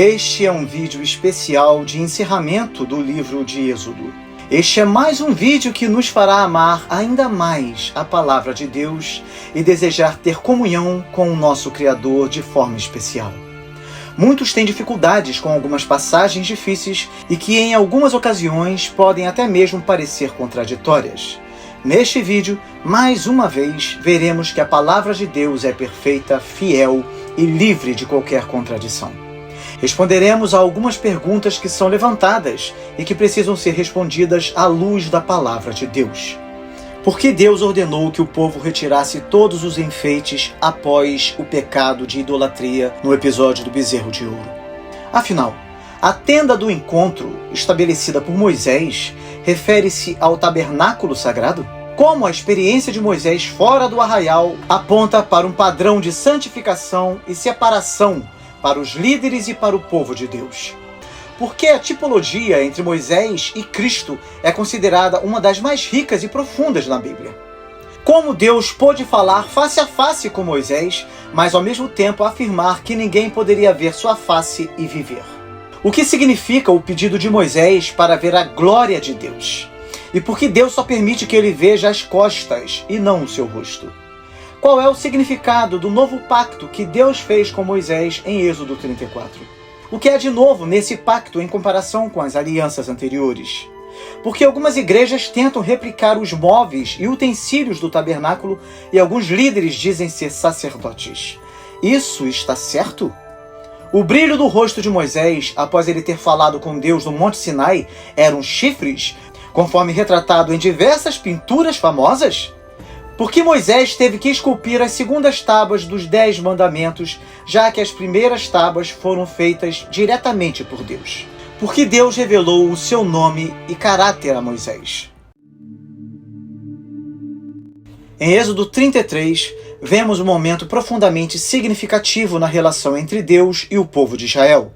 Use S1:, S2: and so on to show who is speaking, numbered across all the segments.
S1: Este é um vídeo especial de encerramento do livro de Êxodo. Este é mais um vídeo que nos fará amar ainda mais a palavra de Deus e desejar ter comunhão com o nosso Criador de forma especial. Muitos têm dificuldades com algumas passagens difíceis e que em algumas ocasiões podem até mesmo parecer contraditórias. Neste vídeo, mais uma vez, veremos que a palavra de Deus é perfeita, fiel e livre de qualquer contradição. Responderemos a algumas perguntas que são levantadas e que precisam ser respondidas à luz da palavra de Deus. Por que Deus ordenou que o povo retirasse todos os enfeites após o pecado de idolatria no episódio do bezerro de ouro? Afinal, a tenda do encontro, estabelecida por Moisés, refere-se ao tabernáculo sagrado? Como a experiência de Moisés fora do arraial aponta para um padrão de santificação e separação para os líderes e para o povo de Deus? Porque a tipologia entre Moisés e Cristo é considerada uma das mais ricas e profundas na Bíblia. Como Deus pôde falar face a face com Moisés, mas ao mesmo tempo afirmar que ninguém poderia ver sua face e viver? O que significa o pedido de Moisés para ver a glória de Deus? E por que Deus só permite que ele veja as costas e não o seu rosto? Qual é o significado do novo pacto que Deus fez com Moisés em Êxodo 34? O que há de novo nesse pacto em comparação com as alianças anteriores? Porque algumas igrejas tentam replicar os móveis e utensílios do tabernáculo e alguns líderes dizem ser sacerdotes. Isso está certo? O brilho do rosto de Moisés, após ele ter falado com Deus no Monte Sinai, eram chifres, conforme retratado em diversas pinturas famosas? Por que Moisés teve que esculpir as segundas tábuas dos 10 mandamentos, já que as primeiras tábuas foram feitas diretamente por Deus? Por que Deus revelou o seu nome e caráter a Moisés? Em Êxodo 33, vemos um momento profundamente significativo na relação entre Deus e o povo de Israel.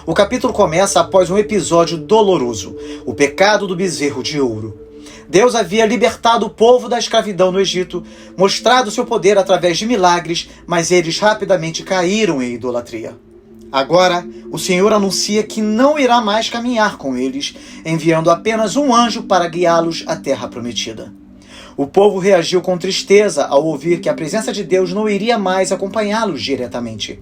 S1: O capítulo começa após um episódio doloroso, o pecado do bezerro de ouro. Deus havia libertado o povo da escravidão no Egito, mostrado seu poder através de milagres, mas eles rapidamente caíram em idolatria. Agora, o Senhor anuncia que não irá mais caminhar com eles, enviando apenas um anjo para guiá-los à terra prometida. O povo reagiu com tristeza ao ouvir que a presença de Deus não iria mais acompanhá-los diretamente.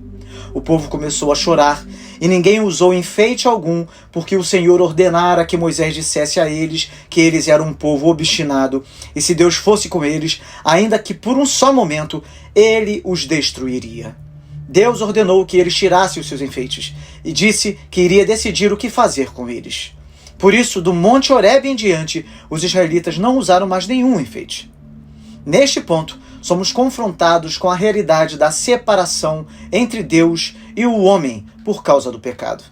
S1: O povo começou a chorar e ninguém usou enfeite algum, porque o Senhor ordenara que Moisés dissesse a eles que eles eram um povo obstinado e se Deus fosse com eles, ainda que por um só momento, ele os destruiria. Deus ordenou que eles tirassem os seus enfeites e disse que iria decidir o que fazer com eles. Por isso, do Monte Horebe em diante, os israelitas não usaram mais nenhum enfeite. Neste ponto, somos confrontados com a realidade da separação entre Deus e o homem por causa do pecado.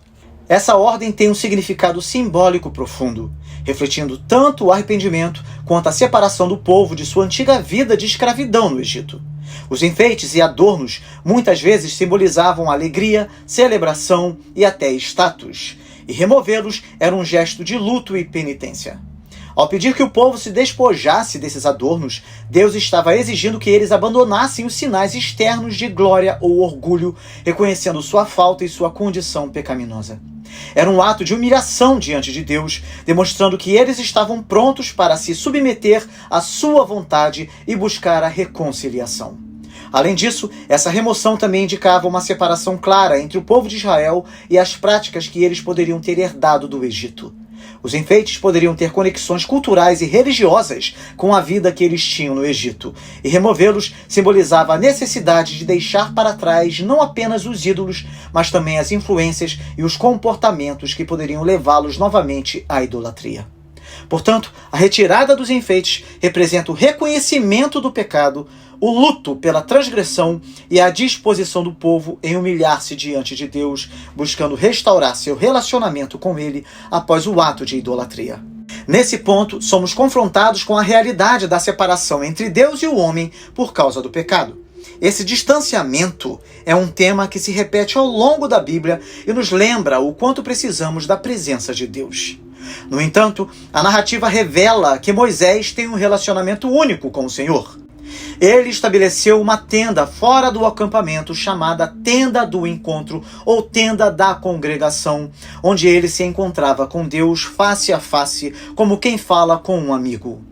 S1: Essa ordem tem um significado simbólico profundo, refletindo tanto o arrependimento quanto a separação do povo de sua antiga vida de escravidão no Egito. Os enfeites e adornos muitas vezes simbolizavam alegria, celebração e até status, e removê-los era um gesto de luto e penitência. Ao pedir que o povo se despojasse desses adornos, Deus estava exigindo que eles abandonassem os sinais externos de glória ou orgulho, reconhecendo sua falta e sua condição pecaminosa. Era um ato de humilhação diante de Deus, demonstrando que eles estavam prontos para se submeter à sua vontade e buscar a reconciliação. Além disso, essa remoção também indicava uma separação clara entre o povo de Israel e as práticas que eles poderiam ter herdado do Egito. Os enfeites poderiam ter conexões culturais e religiosas com a vida que eles tinham no Egito, e removê-los simbolizava a necessidade de deixar para trás não apenas os ídolos, mas também as influências e os comportamentos que poderiam levá-los novamente à idolatria. Portanto, a retirada dos enfeites representa o reconhecimento do pecado, o luto pela transgressão e a disposição do povo em humilhar-se diante de Deus, buscando restaurar seu relacionamento com Ele após o ato de idolatria. Nesse ponto, somos confrontados com a realidade da separação entre Deus e o homem por causa do pecado. Esse distanciamento é um tema que se repete ao longo da Bíblia e nos lembra o quanto precisamos da presença de Deus. No entanto, a narrativa revela que Moisés tem um relacionamento único com o Senhor. Ele estabeleceu uma tenda fora do acampamento chamada Tenda do Encontro ou Tenda da Congregação, onde ele se encontrava com Deus face a face, como quem fala com um amigo.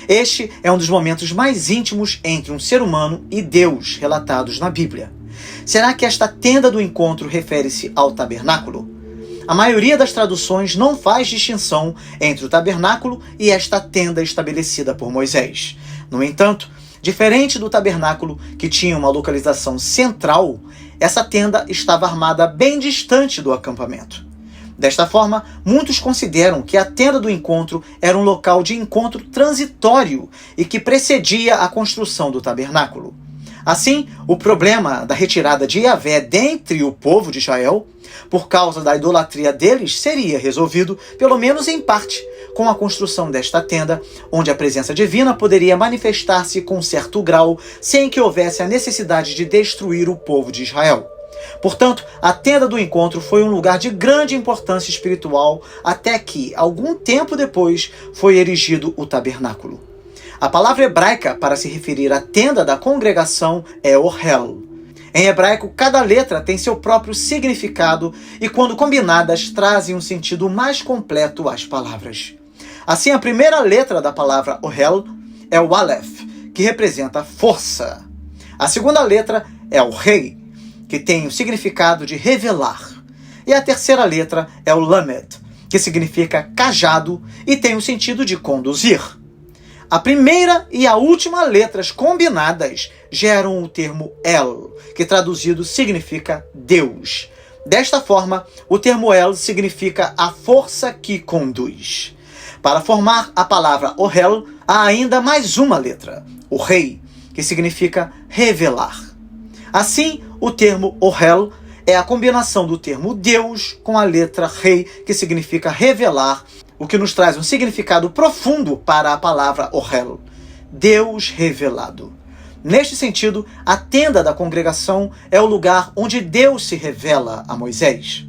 S1: Este é um dos momentos mais íntimos entre um ser humano e Deus relatados na Bíblia. Será que esta tenda do encontro refere-se ao tabernáculo? A maioria das traduções não faz distinção entre o tabernáculo e esta tenda estabelecida por Moisés. No entanto, diferente do tabernáculo, que tinha uma localização central, essa tenda estava armada bem distante do acampamento. Desta forma, muitos consideram que a tenda do encontro era um local de encontro transitório e que precedia a construção do tabernáculo. Assim, o problema da retirada de Yahvé dentre o povo de Israel, por causa da idolatria deles, seria resolvido, pelo menos em parte, com a construção desta tenda, onde a presença divina poderia manifestar-se com certo grau, sem que houvesse a necessidade de destruir o povo de Israel. Portanto, a tenda do encontro foi um lugar de grande importância espiritual, até que, algum tempo depois, foi erigido o tabernáculo. A palavra hebraica para se referir à tenda da congregação é Ohel. Em hebraico, cada letra tem seu próprio significado e, quando combinadas, trazem um sentido mais completo às palavras. Assim, a primeira letra da palavra Ohel é o Aleph, que representa força. A segunda letra é o Rei, que tem o significado de revelar. E a terceira letra é o Lamed, que significa cajado e tem o sentido de conduzir. A primeira e a última letras combinadas geram o termo El, que traduzido significa Deus. Desta forma, o termo El significa a força que conduz. Para formar a palavra Ohel, há ainda mais uma letra, o Rei, que significa revelar. Assim, o termo Ohel é a combinação do termo Deus com a letra Rei, que significa revelar, o que nos traz um significado profundo para a palavra Ohel, Deus revelado. Neste sentido, a tenda da congregação é o lugar onde Deus se revela a Moisés.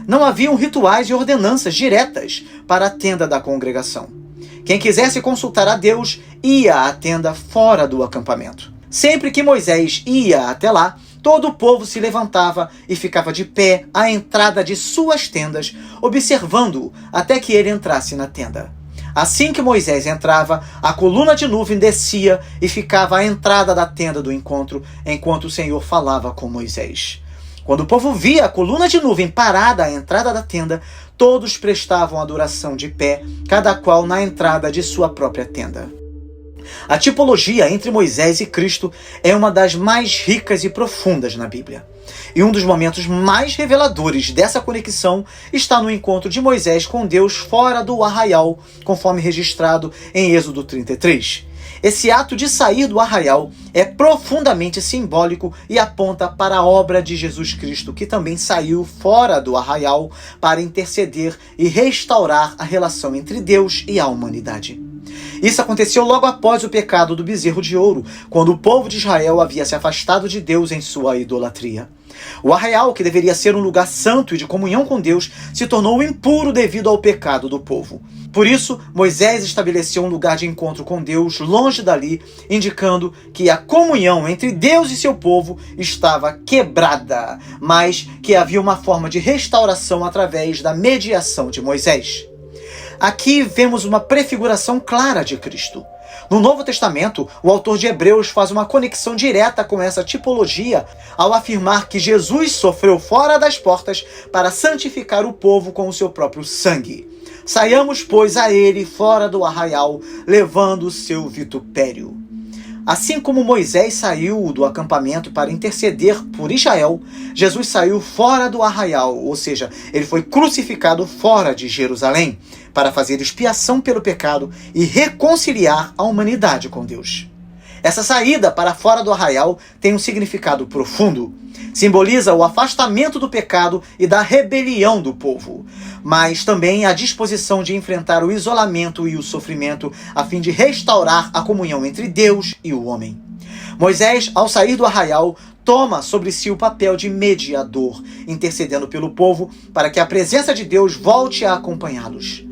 S1: Não haviam rituais e ordenanças diretas para a tenda da congregação. Quem quisesse consultar a Deus ia à tenda fora do acampamento. Sempre que Moisés ia até lá, todo o povo se levantava e ficava de pé à entrada de suas tendas, observando-o até que ele entrasse na tenda. Assim que Moisés entrava, a coluna de nuvem descia e ficava à entrada da tenda do encontro, enquanto o Senhor falava com Moisés. Quando o povo via a coluna de nuvem parada à entrada da tenda, todos prestavam adoração de pé, cada qual na entrada de sua própria tenda. A tipologia entre Moisés e Cristo é uma das mais ricas e profundas na Bíblia. E um dos momentos mais reveladores dessa conexão está no encontro de Moisés com Deus fora do arraial, conforme registrado em Êxodo 33. Esse ato de sair do arraial é profundamente simbólico e aponta para a obra de Jesus Cristo, que também saiu fora do arraial para interceder e restaurar a relação entre Deus e a humanidade. Isso aconteceu logo após o pecado do bezerro de ouro, quando o povo de Israel havia se afastado de Deus em sua idolatria. O arraial, que deveria ser um lugar santo e de comunhão com Deus, se tornou impuro devido ao pecado do povo. Por isso, Moisés estabeleceu um lugar de encontro com Deus longe dali, indicando que a comunhão entre Deus e seu povo estava quebrada, mas que havia uma forma de restauração através da mediação de Moisés. Aqui vemos uma prefiguração clara de Cristo. No Novo Testamento, o autor de Hebreus faz uma conexão direta com essa tipologia ao afirmar que Jesus sofreu fora das portas para santificar o povo com o seu próprio sangue. Saiamos, pois, a ele fora do arraial, levando o seu vitupério. Assim como Moisés saiu do acampamento para interceder por Israel, Jesus saiu fora do arraial, ou seja, ele foi crucificado fora de Jerusalém, para fazer expiação pelo pecado e reconciliar a humanidade com Deus. Essa saída para fora do arraial tem um significado profundo. Simboliza o afastamento do pecado e da rebelião do povo, mas também a disposição de enfrentar o isolamento e o sofrimento a fim de restaurar a comunhão entre Deus e o homem. Moisés, ao sair do arraial, toma sobre si o papel de mediador, intercedendo pelo povo para que a presença de Deus volte a acompanhá-los.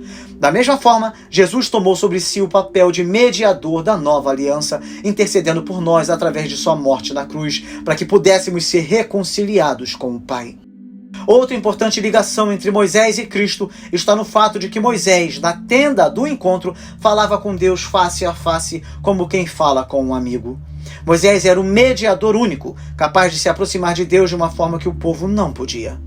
S1: Da mesma forma, Jesus tomou sobre si o papel de mediador da nova aliança, intercedendo por nós através de sua morte na cruz, para que pudéssemos ser reconciliados com o Pai. Outra importante ligação entre Moisés e Cristo está no fato de que Moisés, na tenda do encontro, falava com Deus face a face, como quem fala com um amigo. Moisés era o mediador único, capaz de se aproximar de Deus de uma forma que o povo não podia.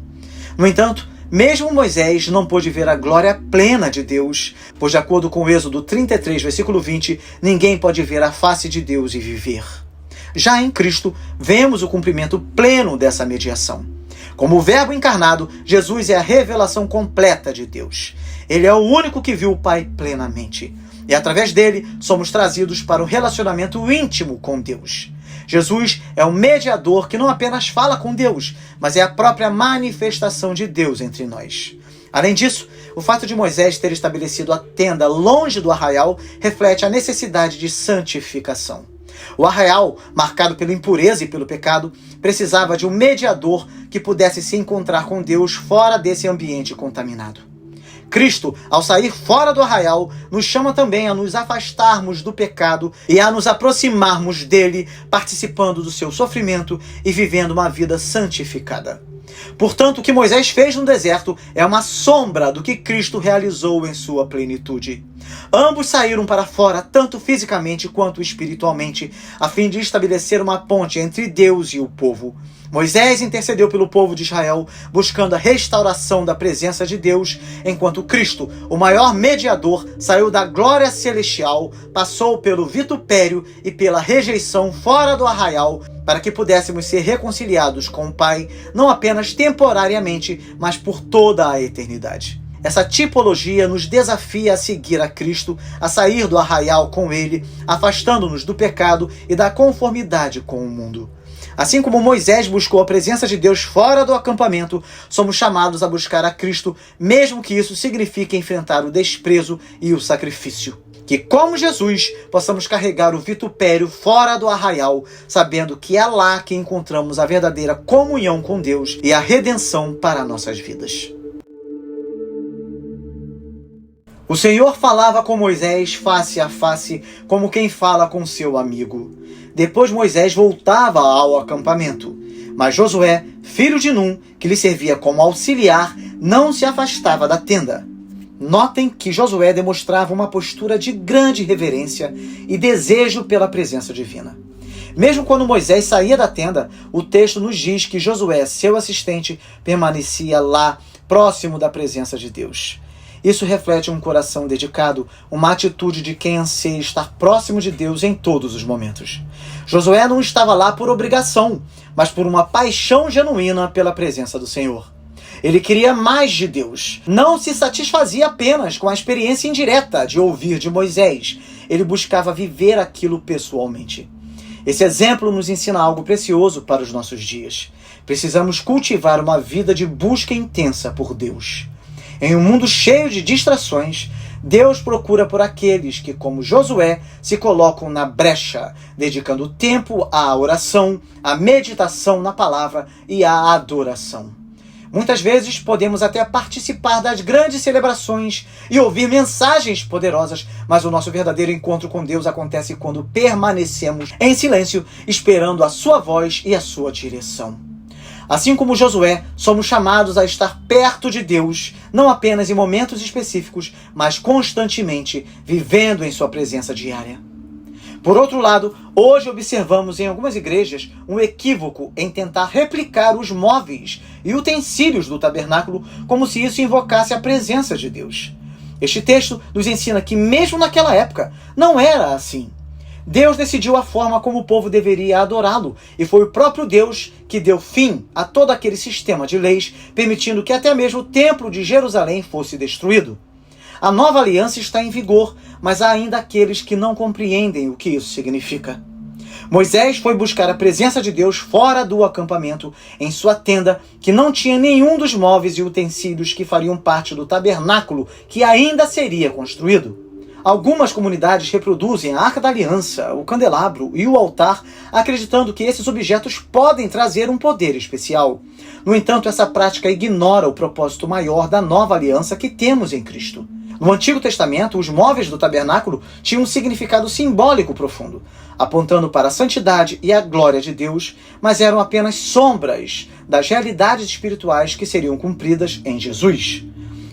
S1: No entanto, mesmo Moisés não pôde ver a glória plena de Deus, pois de acordo com Êxodo 33, versículo 20, ninguém pode ver a face de Deus e viver. Já em Cristo, vemos o cumprimento pleno dessa mediação. Como o Verbo encarnado, Jesus é a revelação completa de Deus. Ele é o único que viu o Pai plenamente. E através dele, somos trazidos para um relacionamento íntimo com Deus. Jesus é um mediador que não apenas fala com Deus, mas é a própria manifestação de Deus entre nós. Além disso, o fato de Moisés ter estabelecido a tenda longe do arraial reflete a necessidade de santificação. O arraial, marcado pela impureza e pelo pecado, precisava de um mediador que pudesse se encontrar com Deus fora desse ambiente contaminado. Cristo, ao sair fora do arraial, nos chama também a nos afastarmos do pecado e a nos aproximarmos dele, participando do seu sofrimento e vivendo uma vida santificada. Portanto, o que Moisés fez no deserto é uma sombra do que Cristo realizou em sua plenitude. Ambos saíram para fora, tanto fisicamente quanto espiritualmente, a fim de estabelecer uma ponte entre Deus e o povo. Moisés intercedeu pelo povo de Israel, buscando a restauração da presença de Deus, enquanto Cristo, o maior mediador, saiu da glória celestial, passou pelo vitupério e pela rejeição fora do arraial, para que pudéssemos ser reconciliados com o Pai, não apenas temporariamente, mas por toda a eternidade. Essa tipologia nos desafia a seguir a Cristo, a sair do arraial com Ele, afastando-nos do pecado e da conformidade com o mundo. Assim como Moisés buscou a presença de Deus fora do acampamento, somos chamados a buscar a Cristo, mesmo que isso signifique enfrentar o desprezo e o sacrifício. Que, como Jesus, possamos carregar o vitupério fora do arraial, sabendo que é lá que encontramos a verdadeira comunhão com Deus e a redenção para nossas vidas. O Senhor falava com Moisés face a face, como quem fala com seu amigo. Depois Moisés voltava ao acampamento, mas Josué, filho de Num, que lhe servia como auxiliar, não se afastava da tenda. Notem que Josué demonstrava uma postura de grande reverência e desejo pela presença divina. Mesmo quando Moisés saía da tenda, o texto nos diz que Josué, seu assistente, permanecia lá, próximo da presença de Deus. Isso reflete um coração dedicado, uma atitude de quem anseia estar próximo de Deus em todos os momentos. Josué não estava lá por obrigação, mas por uma paixão genuína pela presença do Senhor. Ele queria mais de Deus. Não se satisfazia apenas com a experiência indireta de ouvir de Moisés. Ele buscava viver aquilo pessoalmente. Esse exemplo nos ensina algo precioso para os nossos dias. Precisamos cultivar uma vida de busca intensa por Deus. Em um mundo cheio de distrações, Deus procura por aqueles que, como Josué, se colocam na brecha, dedicando tempo à oração, à meditação na palavra e à adoração. Muitas vezes podemos até participar das grandes celebrações e ouvir mensagens poderosas, mas o nosso verdadeiro encontro com Deus acontece quando permanecemos em silêncio, esperando a sua voz e a sua direção. Assim como Josué, somos chamados a estar perto de Deus, não apenas em momentos específicos, mas constantemente, vivendo em sua presença diária. Por outro lado, hoje observamos em algumas igrejas um equívoco em tentar replicar os móveis e utensílios do tabernáculo como se isso invocasse a presença de Deus. Este texto nos ensina que mesmo naquela época não era assim. Deus decidiu a forma como o povo deveria adorá-lo, e foi o próprio Deus que deu fim a todo aquele sistema de leis, permitindo que até mesmo o templo de Jerusalém fosse destruído. A nova aliança está em vigor, mas há ainda aqueles que não compreendem o que isso significa. Moisés foi buscar a presença de Deus fora do acampamento, em sua tenda, que não tinha nenhum dos móveis e utensílios que fariam parte do tabernáculo que ainda seria construído. Algumas comunidades reproduzem a Arca da Aliança, o candelabro e o altar, acreditando que esses objetos podem trazer um poder especial. No entanto, essa prática ignora o propósito maior da nova aliança que temos em Cristo. No Antigo Testamento, os móveis do tabernáculo tinham um significado simbólico profundo, apontando para a santidade e a glória de Deus, mas eram apenas sombras das realidades espirituais que seriam cumpridas em Jesus.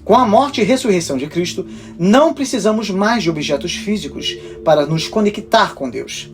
S1: Com a morte e ressurreição de Cristo, não precisamos mais de objetos físicos para nos conectar com Deus.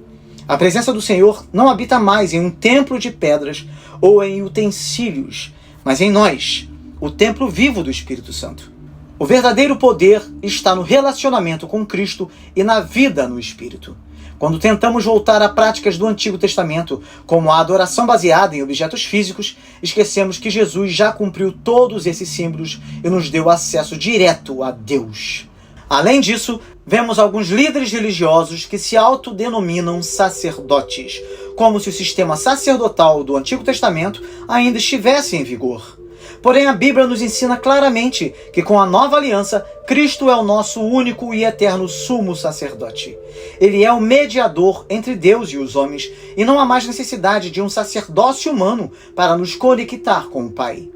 S1: A presença do Senhor não habita mais em um templo de pedras ou em utensílios, mas em nós, o templo vivo do Espírito Santo. O verdadeiro poder está no relacionamento com Cristo e na vida no Espírito. Quando tentamos voltar a práticas do Antigo Testamento, como a adoração baseada em objetos físicos, esquecemos que Jesus já cumpriu todos esses símbolos e nos deu acesso direto a Deus. Além disso, vemos alguns líderes religiosos que se autodenominam sacerdotes, como se o sistema sacerdotal do Antigo Testamento ainda estivesse em vigor. Porém, a Bíblia nos ensina claramente que com a nova aliança, Cristo é o nosso único e eterno sumo sacerdote. Ele é o mediador entre Deus e os homens, e não há mais necessidade de um sacerdócio humano para nos conectar com o Pai.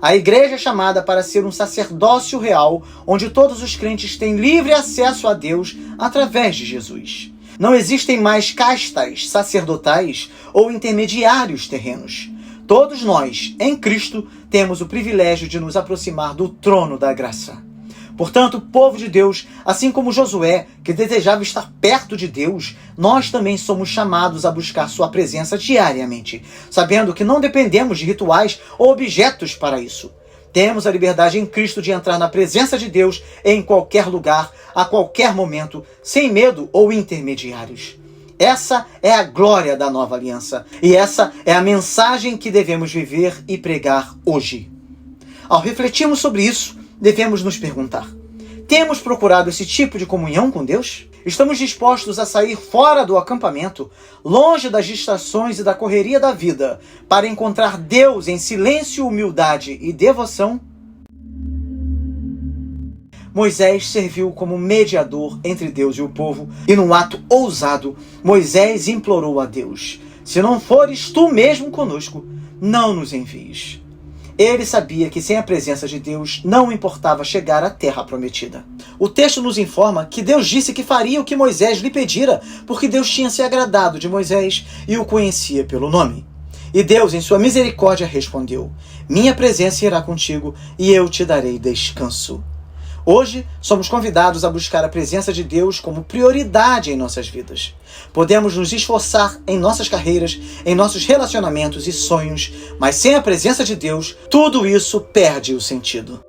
S1: A igreja é chamada para ser um sacerdócio real, onde todos os crentes têm livre acesso a Deus através de Jesus. Não existem mais castas sacerdotais ou intermediários terrenos. Todos nós, em Cristo, temos o privilégio de nos aproximar do trono da graça. Portanto, povo de Deus, assim como Josué, que desejava estar perto de Deus, nós também somos chamados a buscar sua presença diariamente, sabendo que não dependemos de rituais ou objetos para isso. Temos a liberdade em Cristo de entrar na presença de Deus em qualquer lugar, a qualquer momento, sem medo ou intermediários. Essa é a glória da nova aliança. E essa é a mensagem que devemos viver e pregar hoje. Ao refletirmos sobre isso, devemos nos perguntar: temos procurado esse tipo de comunhão com Deus? Estamos dispostos a sair fora do acampamento, longe das distrações e da correria da vida, para encontrar Deus em silêncio, humildade e devoção? Moisés serviu como mediador entre Deus e o povo, e num ato ousado, Moisés implorou a Deus: se não fores tu mesmo conosco, não nos envies. Ele sabia que sem a presença de Deus não importava chegar à terra prometida. O texto nos informa que Deus disse que faria o que Moisés lhe pedira, porque Deus tinha se agradado de Moisés e o conhecia pelo nome. E Deus, em sua misericórdia, respondeu: minha presença irá contigo e eu te darei descanso. Hoje, somos convidados a buscar a presença de Deus como prioridade em nossas vidas. Podemos nos esforçar em nossas carreiras, em nossos relacionamentos e sonhos, mas sem a presença de Deus, tudo isso perde o sentido.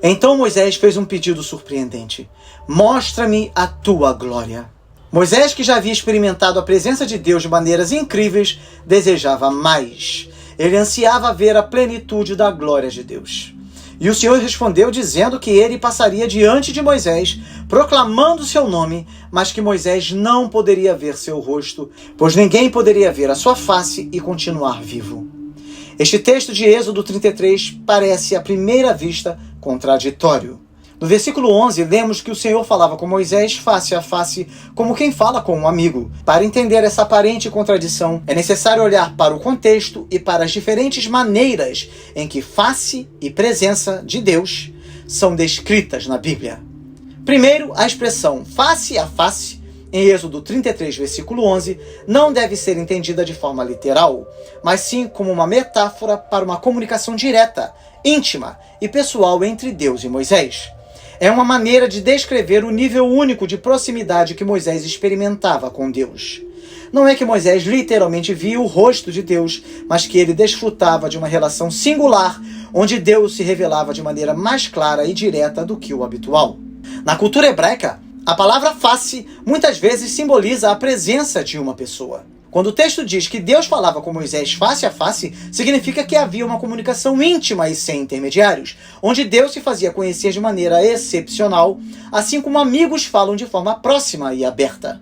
S1: Então Moisés fez um pedido surpreendente: mostra-me a tua glória. Moisés, que já havia experimentado a presença de Deus de maneiras incríveis, desejava mais. Ele ansiava ver a plenitude da glória de Deus. E o Senhor respondeu dizendo que ele passaria diante de Moisés, proclamando seu nome, mas que Moisés não poderia ver seu rosto, pois ninguém poderia ver a sua face e continuar vivo. Este texto de Êxodo 33 parece, à primeira vista, contraditório. No versículo 11, lemos que o Senhor falava com Moisés face a face, como quem fala com um amigo. Para entender essa aparente contradição, é necessário olhar para o contexto e para as diferentes maneiras em que face e presença de Deus são descritas na Bíblia. Primeiro, a expressão face a face, em Êxodo 33, versículo 11, não deve ser entendida de forma literal, mas sim como uma metáfora para uma comunicação direta, íntima e pessoal entre Deus e Moisés. É uma maneira de descrever o nível único de proximidade que Moisés experimentava com Deus. Não é que Moisés literalmente via o rosto de Deus, mas que ele desfrutava de uma relação singular, onde Deus se revelava de maneira mais clara e direta do que o habitual. Na cultura hebraica, a palavra face muitas vezes simboliza a presença de uma pessoa. Quando o texto diz que Deus falava com Moisés face a face, significa que havia uma comunicação íntima e sem intermediários, onde Deus se fazia conhecer de maneira excepcional, assim como amigos falam de forma próxima e aberta.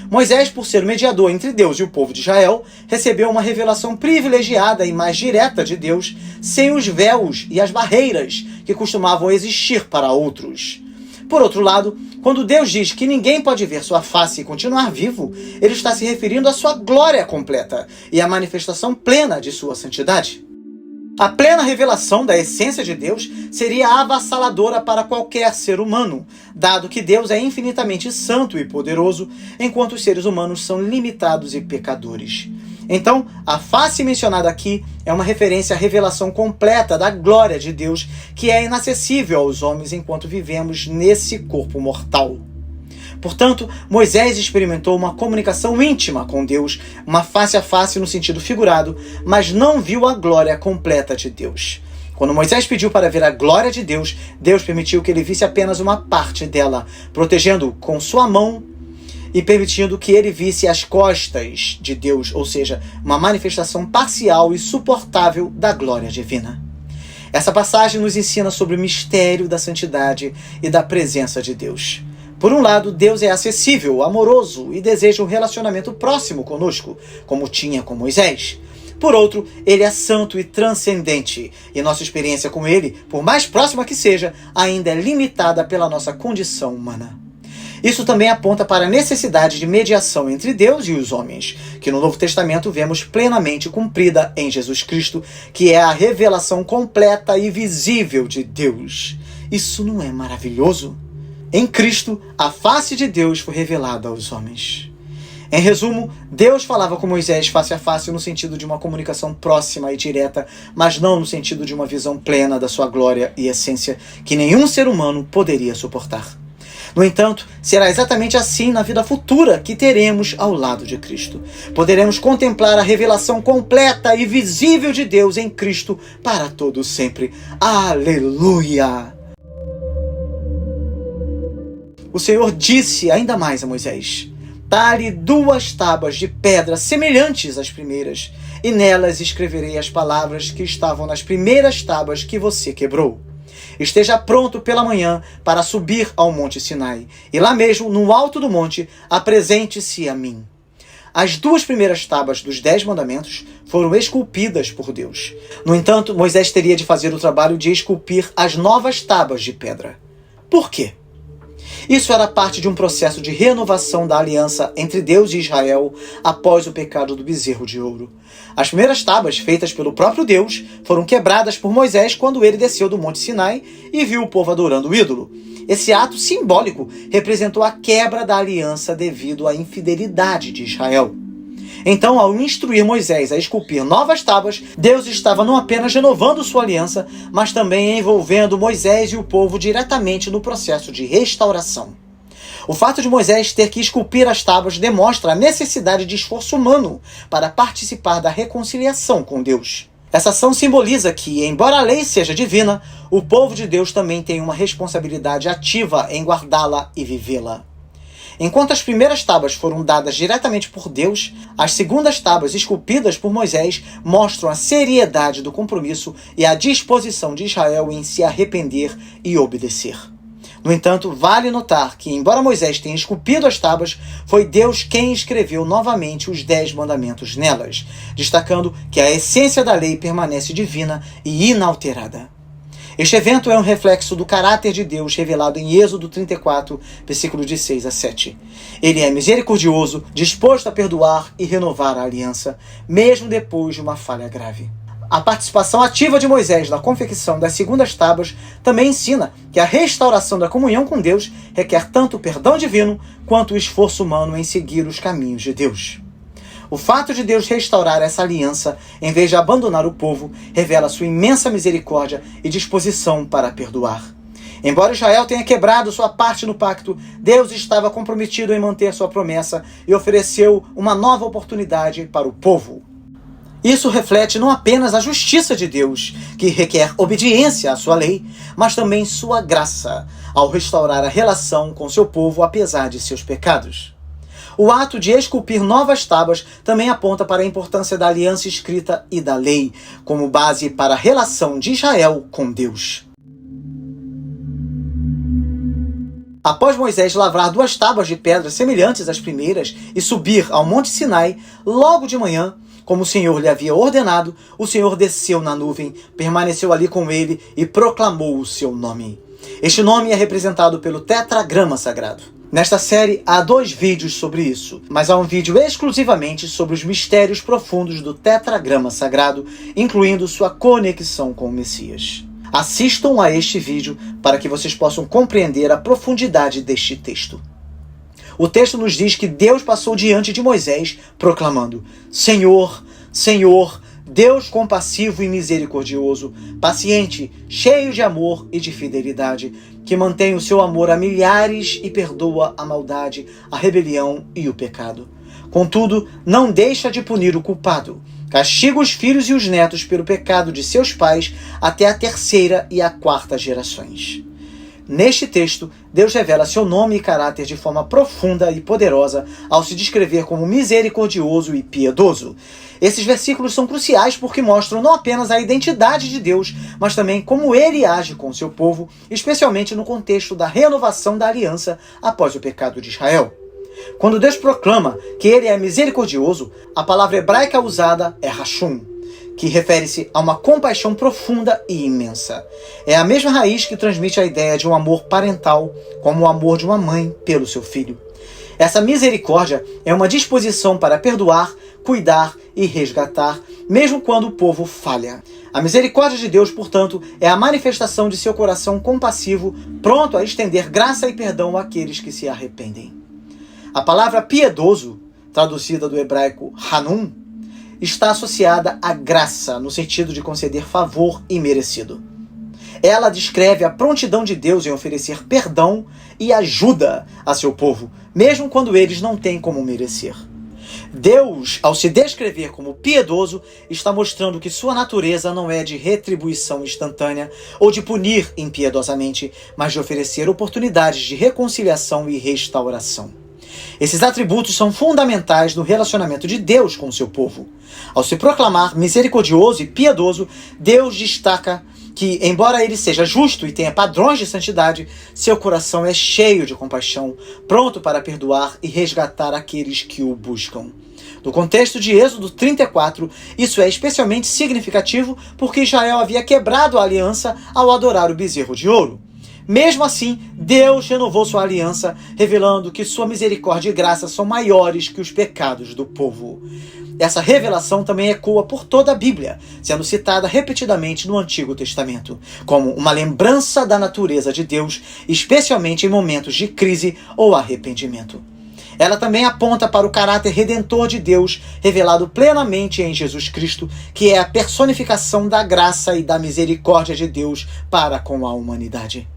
S1: Moisés, por ser o mediador entre Deus e o povo de Israel, recebeu uma revelação privilegiada e mais direta de Deus, sem os véus e as barreiras que costumavam existir para outros. Por outro lado, quando Deus diz que ninguém pode ver sua face e continuar vivo, ele está se referindo à sua glória completa e à manifestação plena de sua santidade. A plena revelação da essência de Deus seria avassaladora para qualquer ser humano, dado que Deus é infinitamente santo e poderoso, enquanto os seres humanos são limitados e pecadores. Então, a face mencionada aqui é uma referência à revelação completa da glória de Deus, que é inacessível aos homens enquanto vivemos nesse corpo mortal. Portanto, Moisés experimentou uma comunicação íntima com Deus, uma face a face no sentido figurado, mas não viu a glória completa de Deus. Quando Moisés pediu para ver a glória de Deus, Deus permitiu que ele visse apenas uma parte dela, protegendo-o com sua mão e permitindo que ele visse as costas de Deus, ou seja, uma manifestação parcial e suportável da glória divina. Essa passagem nos ensina sobre o mistério da santidade e da presença de Deus. Por um lado, Deus é acessível, amoroso e deseja um relacionamento próximo conosco, como tinha com Moisés. Por outro, ele é santo e transcendente, e nossa experiência com ele, por mais próxima que seja, ainda é limitada pela nossa condição humana. Isso também aponta para a necessidade de mediação entre Deus e os homens, que no Novo Testamento vemos plenamente cumprida em Jesus Cristo, que é a revelação completa e visível de Deus. Isso não é maravilhoso? Em Cristo, a face de Deus foi revelada aos homens. Em resumo, Deus falava com Moisés face a face no sentido de uma comunicação próxima e direta, mas não no sentido de uma visão plena da sua glória e essência que nenhum ser humano poderia suportar. No entanto, será exatamente assim na vida futura que teremos ao lado de Cristo. Poderemos contemplar a revelação completa e visível de Deus em Cristo para todo sempre. Aleluia! O Senhor disse ainda mais a Moisés: talhe 2 tábuas de pedra semelhantes às primeiras, e nelas escreverei as palavras que estavam nas primeiras tábuas que você quebrou. Esteja pronto pela manhã para subir ao Monte Sinai, e lá mesmo, no alto do monte, apresente-se a mim. As 2 primeiras tábuas dos 10 mandamentos foram esculpidas por Deus. No entanto, Moisés teria de fazer o trabalho de esculpir as novas tábuas de pedra. Por quê? Isso era parte de um processo de renovação da aliança entre Deus e Israel após o pecado do bezerro de ouro. As primeiras tábuas, feitas pelo próprio Deus, foram quebradas por Moisés quando ele desceu do Monte Sinai e viu o povo adorando o ídolo. Esse ato simbólico representou a quebra da aliança devido à infidelidade de Israel. Então, ao instruir Moisés a esculpir novas tábuas, Deus estava não apenas renovando sua aliança, mas também envolvendo Moisés e o povo diretamente no processo de restauração. O fato de Moisés ter que esculpir as tábuas demonstra a necessidade de esforço humano para participar da reconciliação com Deus. Essa ação simboliza que, embora a lei seja divina, o povo de Deus também tem uma responsabilidade ativa em guardá-la e vivê-la. Enquanto as primeiras tábuas foram dadas diretamente por Deus, as segundas tábuas esculpidas por Moisés mostram a seriedade do compromisso e a disposição de Israel em se arrepender e obedecer. No entanto, vale notar que, embora Moisés tenha esculpido as tábuas, foi Deus quem escreveu novamente os 10 mandamentos nelas, destacando que a essência da lei permanece divina e inalterada. Este evento é um reflexo do caráter de Deus revelado em Êxodo 34, versículos de 6 a 7. Ele é misericordioso, disposto a perdoar e renovar a aliança, mesmo depois de uma falha grave. A participação ativa de Moisés na confecção das segundas tábuas também ensina que a restauração da comunhão com Deus requer tanto o perdão divino quanto o esforço humano em seguir os caminhos de Deus. O fato de Deus restaurar essa aliança, em vez de abandonar o povo, revela sua imensa misericórdia e disposição para perdoar. Embora Israel tenha quebrado sua parte no pacto, Deus estava comprometido em manter sua promessa e ofereceu uma nova oportunidade para o povo. Isso reflete não apenas a justiça de Deus, que requer obediência à sua lei, mas também sua graça, ao restaurar a relação com seu povo apesar de seus pecados. O ato de esculpir novas tábuas também aponta para a importância da aliança escrita e da lei, como base para a relação de Israel com Deus. Após Moisés lavrar 2 tábuas de pedra semelhantes às primeiras e subir ao Monte Sinai, logo de manhã, como o Senhor lhe havia ordenado, o Senhor desceu na nuvem, permaneceu ali com ele e proclamou o seu nome. Este nome é representado pelo tetragrama sagrado. Nesta série há 2 vídeos sobre isso, mas há um vídeo exclusivamente sobre os mistérios profundos do tetragrama sagrado, incluindo sua conexão com o Messias. Assistam a este vídeo para que vocês possam compreender a profundidade deste texto. O texto nos diz que Deus passou diante de Moisés, proclamando: Senhor, Senhor, Deus compassivo e misericordioso, paciente, cheio de amor e de fidelidade, que mantém o seu amor a milhares e perdoa a maldade, a rebelião e o pecado. Contudo, não deixa de punir o culpado. Castiga os filhos e os netos pelo pecado de seus pais até a 3ª e a 4ª gerações. Neste texto, Deus revela seu nome e caráter de forma profunda e poderosa ao se descrever como misericordioso e piedoso. Esses versículos são cruciais porque mostram não apenas a identidade de Deus, mas também como ele age com seu povo, especialmente no contexto da renovação da aliança após o pecado de Israel. Quando Deus proclama que ele é misericordioso, a palavra hebraica usada é rachum, que refere-se a uma compaixão profunda e imensa. É a mesma raiz que transmite a ideia de um amor parental, como o amor de uma mãe pelo seu filho. Essa misericórdia é uma disposição para perdoar, cuidar e resgatar, mesmo quando o povo falha. A misericórdia de Deus, portanto, é a manifestação de seu coração compassivo, pronto a estender graça e perdão àqueles que se arrependem. A palavra piedoso, traduzida do hebraico hanum, está associada à graça, no sentido de conceder favor imerecido. Ela descreve a prontidão de Deus em oferecer perdão e ajuda a seu povo, mesmo quando eles não têm como merecer. Deus, ao se descrever como piedoso, está mostrando que sua natureza não é de retribuição instantânea ou de punir impiedosamente, mas de oferecer oportunidades de reconciliação e restauração. Esses atributos são fundamentais no relacionamento de Deus com o seu povo. Ao se proclamar misericordioso e piedoso, Deus destaca que, embora ele seja justo e tenha padrões de santidade, seu coração é cheio de compaixão, pronto para perdoar e resgatar aqueles que o buscam. No contexto de Êxodo 34, isso é especialmente significativo porque Israel havia quebrado a aliança ao adorar o bezerro de ouro. Mesmo assim, Deus renovou sua aliança, revelando que sua misericórdia e graça são maiores que os pecados do povo. Essa revelação também ecoa por toda a Bíblia, sendo citada repetidamente no Antigo Testamento, como uma lembrança da natureza de Deus, especialmente em momentos de crise ou arrependimento. Ela também aponta para o caráter redentor de Deus, revelado plenamente em Jesus Cristo, que é a personificação da graça e da misericórdia de Deus para com a humanidade.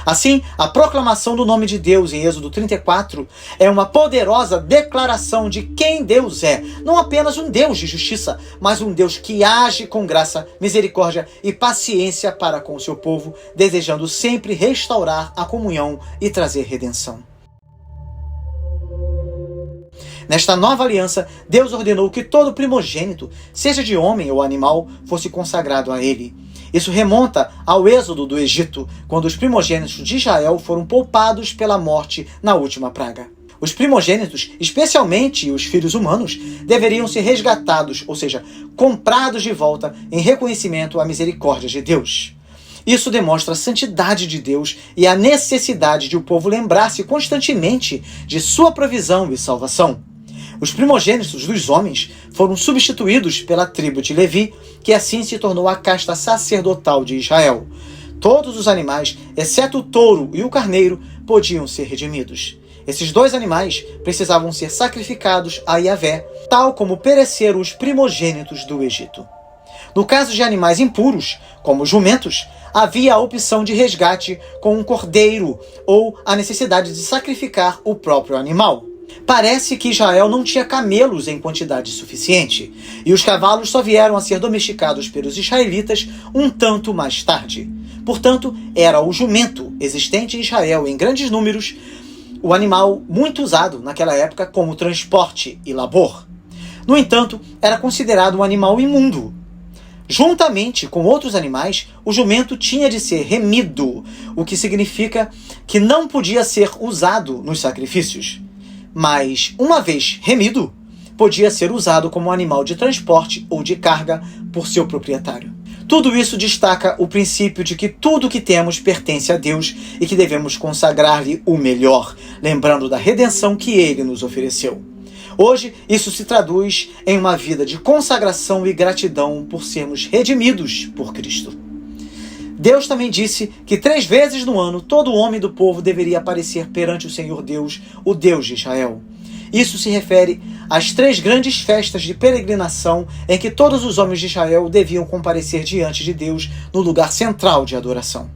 S1: Assim, a proclamação do nome de Deus em Êxodo 34 é uma poderosa declaração de quem Deus é, não apenas um Deus de justiça, mas um Deus que age com graça, misericórdia e paciência para com o seu povo, desejando sempre restaurar a comunhão e trazer redenção. Nesta nova aliança, Deus ordenou que todo primogênito, seja de homem ou animal, fosse consagrado a ele. Isso remonta ao êxodo do Egito, quando os primogênitos de Israel foram poupados pela morte na última praga. Os primogênitos, especialmente os filhos humanos, deveriam ser resgatados, ou seja, comprados de volta em reconhecimento à misericórdia de Deus. Isso demonstra a santidade de Deus e a necessidade de o povo lembrar-se constantemente de sua provisão e salvação. Os primogênitos dos homens foram substituídos pela tribo de Levi, que assim se tornou a casta sacerdotal de Israel. Todos os animais, exceto o touro e o carneiro, podiam ser redimidos. Esses 2 animais precisavam ser sacrificados a Yahvé, tal como pereceram os primogênitos do Egito. No caso de animais impuros, como jumentos, havia a opção de resgate com um cordeiro ou a necessidade de sacrificar o próprio animal. Parece que Israel não tinha camelos em quantidade suficiente, e os cavalos só vieram a ser domesticados pelos israelitas um tanto mais tarde. Portanto, era o jumento, existente em Israel em grandes números, o animal muito usado naquela época como transporte e labor. No entanto, era considerado um animal imundo. Juntamente com outros animais, o jumento tinha de ser remido, o que significa que não podia ser usado nos sacrifícios. Mas, uma vez remido, podia ser usado como animal de transporte ou de carga por seu proprietário. Tudo isso destaca o princípio de que tudo o que temos pertence a Deus e que devemos consagrar-lhe o melhor, lembrando da redenção que ele nos ofereceu. Hoje, isso se traduz em uma vida de consagração e gratidão por sermos redimidos por Cristo. Deus também disse que 3 vezes no ano todo homem do povo deveria aparecer perante o Senhor Deus, o Deus de Israel. Isso se refere às 3 grandes festas de peregrinação em que todos os homens de Israel deviam comparecer diante de Deus no lugar central de adoração.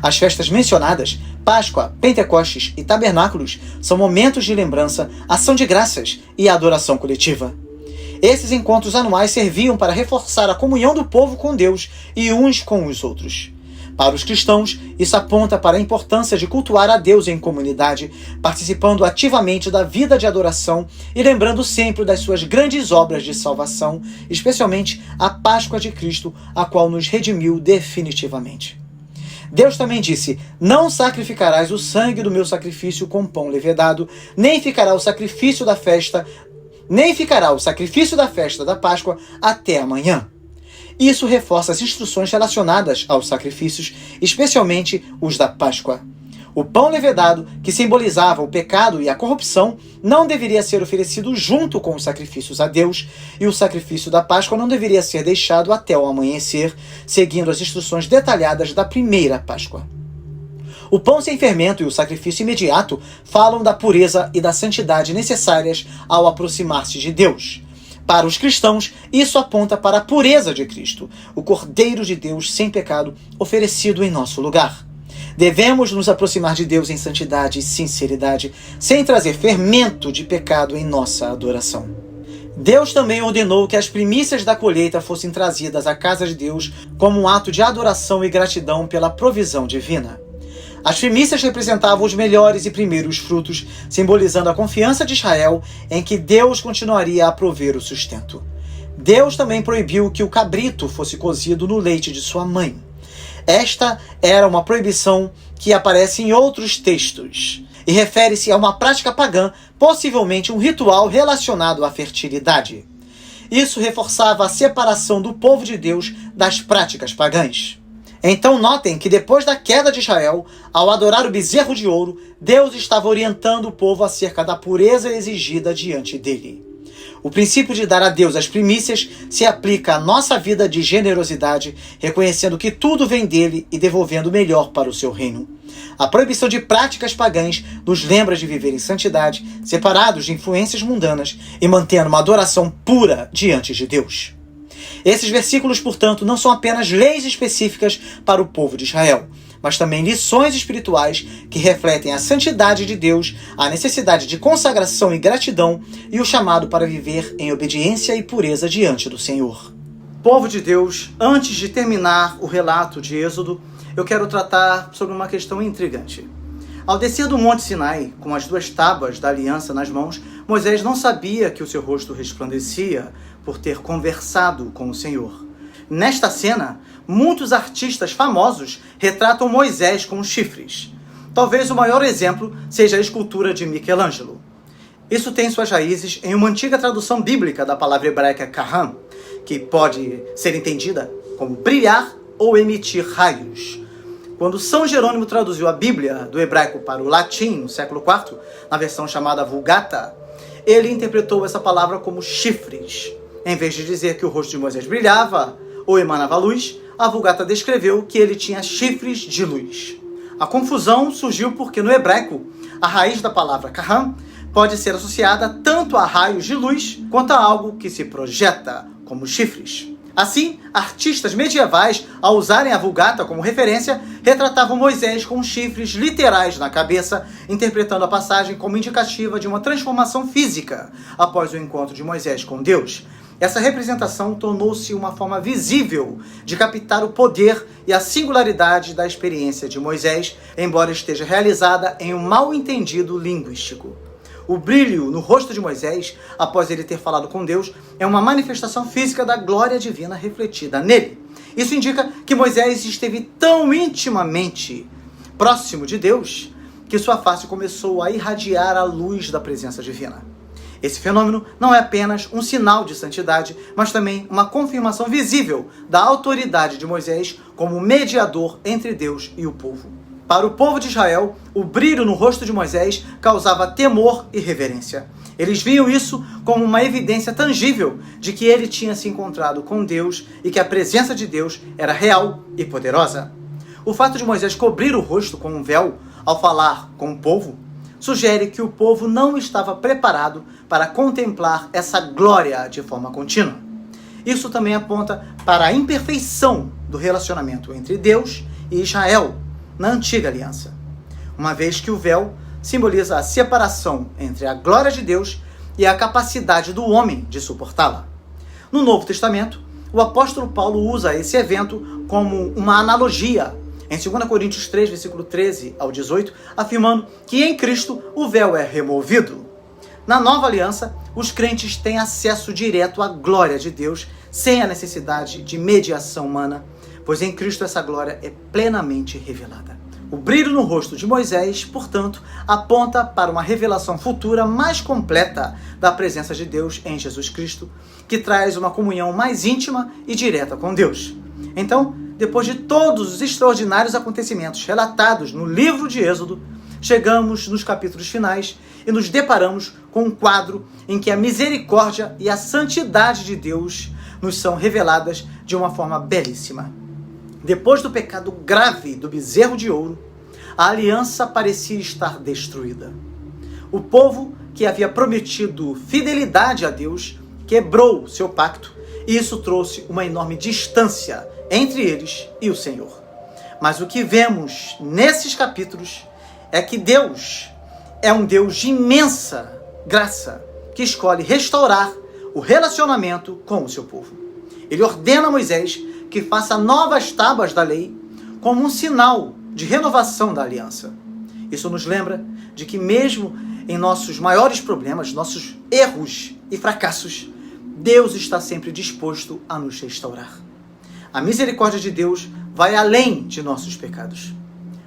S1: As festas mencionadas, Páscoa, Pentecostes e Tabernáculos, são momentos de lembrança, ação de graças e adoração coletiva. Esses encontros anuais serviam para reforçar a comunhão do povo com Deus e uns com os outros. Para os cristãos, isso aponta para a importância de cultuar a Deus em comunidade, participando ativamente da vida de adoração e lembrando sempre das suas grandes obras de salvação, especialmente a Páscoa de Cristo, a qual nos redimiu definitivamente. Deus também disse: não sacrificarás o sangue do meu sacrifício com pão levedado, nem ficará o sacrifício da festa da Páscoa até amanhã. Isso reforça as instruções relacionadas aos sacrifícios, especialmente os da Páscoa. O pão levedado, que simbolizava o pecado e a corrupção, não deveria ser oferecido junto com os sacrifícios a Deus, e o sacrifício da Páscoa não deveria ser deixado até o amanhecer, seguindo as instruções detalhadas da primeira Páscoa. O pão sem fermento e o sacrifício imediato falam da pureza e da santidade necessárias ao aproximar-se de Deus. Para os cristãos, isso aponta para a pureza de Cristo, o Cordeiro de Deus sem pecado, oferecido em nosso lugar. Devemos nos aproximar de Deus em santidade e sinceridade, sem trazer fermento de pecado em nossa adoração. Deus também ordenou que as primícias da colheita fossem trazidas à casa de Deus como um ato de adoração e gratidão pela provisão divina. As primícias representavam os melhores e primeiros frutos, simbolizando a confiança de Israel em que Deus continuaria a prover o sustento. Deus também proibiu que o cabrito fosse cozido no leite de sua mãe. Esta era uma proibição que aparece em outros textos e refere-se a uma prática pagã, possivelmente um ritual relacionado à fertilidade. Isso reforçava a separação do povo de Deus das práticas pagãs. Então notem que depois da queda de Israel, ao adorar o bezerro de ouro, Deus estava orientando o povo acerca da pureza exigida diante dele. O princípio de dar a Deus as primícias se aplica à nossa vida de generosidade, reconhecendo que tudo vem dele e devolvendo o melhor para o seu reino. A proibição de práticas pagãs nos lembra de viver em santidade, separados de influências mundanas e mantendo uma adoração pura diante de Deus. Esses versículos, portanto, não são apenas leis específicas para o povo de Israel, mas também lições espirituais que refletem a santidade de Deus, a necessidade de consagração e gratidão e o chamado para viver em obediência e pureza diante do Senhor. Povo de Deus, antes de terminar o relato de Êxodo, eu quero tratar sobre uma questão intrigante. Ao descer do Monte Sinai, com as 2 tábuas da aliança nas mãos, Moisés não sabia que o seu rosto resplandecia por ter conversado com o Senhor. Nesta cena, muitos artistas famosos retratam Moisés com chifres. Talvez o maior exemplo seja a escultura de Michelangelo. Isso tem suas raízes em uma antiga tradução bíblica da palavra hebraica kaham, que pode ser entendida como brilhar ou emitir raios. Quando São Jerônimo traduziu a Bíblia do hebraico para o latim no século IV, na versão chamada Vulgata, ele interpretou essa palavra como chifres. Em vez de dizer que o rosto de Moisés brilhava ou emanava luz, a Vulgata descreveu que ele tinha chifres de luz. A confusão surgiu porque no hebraico, a raiz da palavra kaham pode ser associada tanto a raios de luz quanto a algo que se projeta, como chifres. Assim, artistas medievais, ao usarem a Vulgata como referência, retratavam Moisés com chifres literais na cabeça, interpretando a passagem como indicativa de uma transformação física após o encontro de Moisés com Deus. Essa representação tornou-se uma forma visível de captar o poder e a singularidade da experiência de Moisés, embora esteja realizada em um mal-entendido linguístico. O brilho no rosto de Moisés, após ele ter falado com Deus, é uma manifestação física da glória divina refletida nele. Isso indica que Moisés esteve tão intimamente próximo de Deus que sua face começou a irradiar a luz da presença divina. Esse fenômeno não é apenas um sinal de santidade, mas também uma confirmação visível da autoridade de Moisés como mediador entre Deus e o povo. Para o povo de Israel, o brilho no rosto de Moisés causava temor e reverência. Eles viam isso como uma evidência tangível de que ele tinha se encontrado com Deus e que a presença de Deus era real e poderosa. O fato de Moisés cobrir o rosto com um véu ao falar com o povo sugere que o povo não estava preparado para contemplar essa glória de forma contínua. Isso também aponta para a imperfeição do relacionamento entre Deus e Israel na antiga aliança, uma vez que o véu simboliza a separação entre a glória de Deus e a capacidade do homem de suportá-la. No Novo Testamento, o apóstolo Paulo usa esse evento como uma analogia em 2 Coríntios 3, versículo 13 ao 18, afirmando que em Cristo o véu é removido. Na nova aliança, os crentes têm acesso direto à glória de Deus sem a necessidade de mediação humana, pois em Cristo essa glória é plenamente revelada. O brilho no rosto de Moisés, portanto, aponta para uma revelação futura mais completa da presença de Deus em Jesus Cristo, que traz uma comunhão mais íntima e direta com Deus. Então, depois de todos os extraordinários acontecimentos relatados no livro de Êxodo, chegamos nos capítulos finais e nos deparamos com um quadro em que a misericórdia e a santidade de Deus nos são reveladas de uma forma belíssima. Depois do pecado grave do bezerro de ouro, a aliança parecia estar destruída. O povo que havia prometido fidelidade a Deus quebrou seu pacto e isso trouxe uma enorme distância entre eles e o Senhor. Mas o que vemos nesses capítulos é que Deus é um Deus de imensa graça que escolhe restaurar o relacionamento com o seu povo. Ele ordena a Moisés que faça novas tábuas da lei como um sinal de renovação da aliança. Isso nos lembra de que mesmo em nossos maiores problemas, nossos erros e fracassos, Deus está sempre disposto a nos restaurar. A misericórdia de Deus vai além de nossos pecados.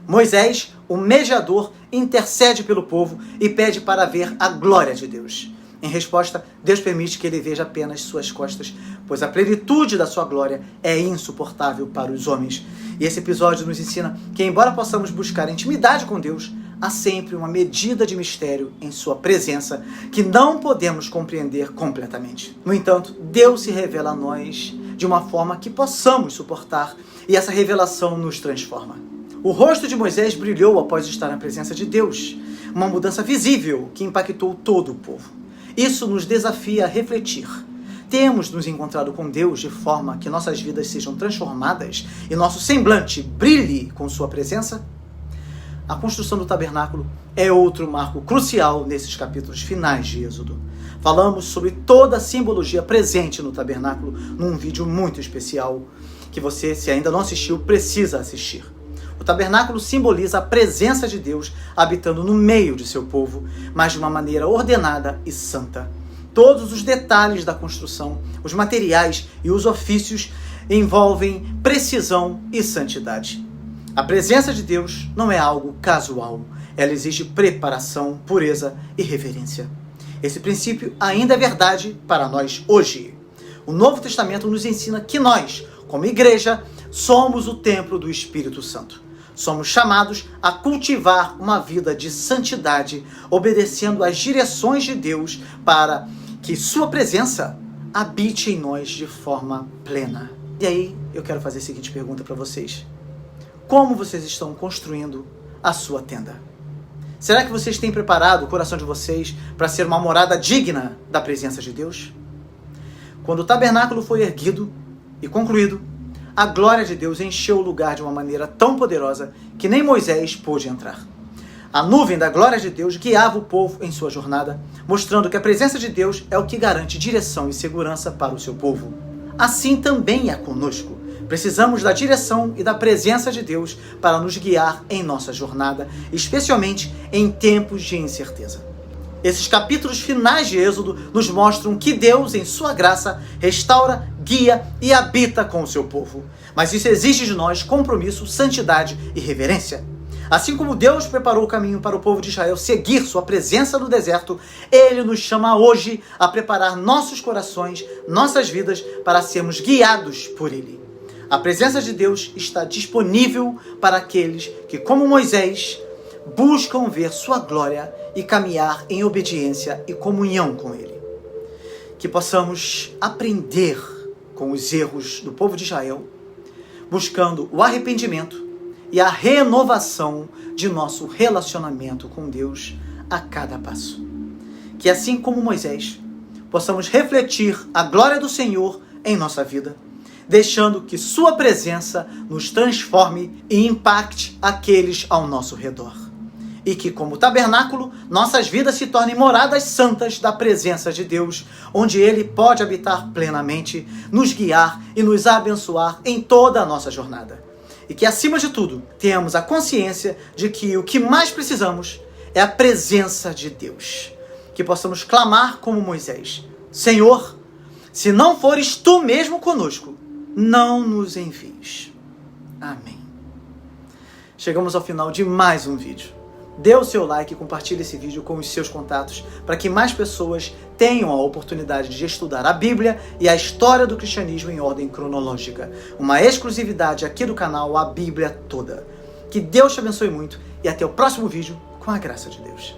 S1: Moisés, o mediador, intercede pelo povo e pede para ver a glória de Deus. Em resposta, Deus permite que ele veja apenas suas costas, pois a plenitude da sua glória é insuportável para os homens. E esse episódio nos ensina que, embora possamos buscar intimidade com Deus, há sempre uma medida de mistério em sua presença que não podemos compreender completamente. No entanto, Deus se revela a nós de uma forma que possamos suportar, e essa revelação nos transforma. O rosto de Moisés brilhou após estar na presença de Deus, uma mudança visível que impactou todo o povo. Isso nos desafia a refletir. Temos nos encontrado com Deus de forma que nossas vidas sejam transformadas e nosso semblante brilhe com sua presença? A construção do tabernáculo é outro marco crucial nesses capítulos finais de Êxodo. Falamos sobre toda a simbologia presente no tabernáculo num vídeo muito especial que você, se ainda não assistiu, precisa assistir. O tabernáculo simboliza a presença de Deus habitando no meio de seu povo, mas de uma maneira ordenada e santa. Todos os detalhes da construção, os materiais e os ofícios envolvem precisão e santidade. A presença de Deus não é algo casual. Ela exige preparação, pureza e reverência. Esse princípio ainda é verdade para nós hoje. O Novo Testamento nos ensina que nós, como igreja, somos o templo do Espírito Santo. Somos chamados a cultivar uma vida de santidade, obedecendo às direções de Deus para que sua presença habite em nós de forma plena. E aí, eu quero fazer a seguinte pergunta para vocês. Como vocês estão construindo a sua tenda? Será que vocês têm preparado o coração de vocês para ser uma morada digna da presença de Deus? Quando o tabernáculo foi erguido e concluído, a glória de Deus encheu o lugar de uma maneira tão poderosa que nem Moisés pôde entrar. A nuvem da glória de Deus guiava o povo em sua jornada, mostrando que a presença de Deus é o que garante direção e segurança para o seu povo. Assim também é conosco. Precisamos da direção e da presença de Deus para nos guiar em nossa jornada, especialmente em tempos de incerteza. Esses capítulos finais de Êxodo nos mostram que Deus, em sua graça, restaura, guia e habita com o seu povo. Mas isso exige de nós compromisso, santidade e reverência. Assim como Deus preparou o caminho para o povo de Israel seguir sua presença no deserto, Ele nos chama hoje a preparar nossos corações, nossas vidas, para sermos guiados por Ele. A presença de Deus está disponível para aqueles que, como Moisés, buscam ver sua glória e caminhar em obediência e comunhão com Ele. Que possamos aprender com os erros do povo de Israel, buscando o arrependimento e a renovação de nosso relacionamento com Deus a cada passo. Que assim como Moisés, possamos refletir a glória do Senhor em nossa vida, deixando que sua presença nos transforme e impacte aqueles ao nosso redor. E que, como tabernáculo, nossas vidas se tornem moradas santas da presença de Deus, onde Ele pode habitar plenamente, nos guiar e nos abençoar em toda a nossa jornada. E que, acima de tudo, tenhamos a consciência de que o que mais precisamos é a presença de Deus. Que possamos clamar como Moisés: Senhor, se não fores Tu mesmo conosco, não nos envies. Amém. Chegamos ao final de mais um vídeo. Dê o seu like e compartilhe esse vídeo com os seus contatos para que mais pessoas tenham a oportunidade de estudar a Bíblia e a história do cristianismo em ordem cronológica. Uma exclusividade aqui do canal, a Bíblia toda. Que Deus te abençoe muito e até o próximo vídeo com a graça de Deus.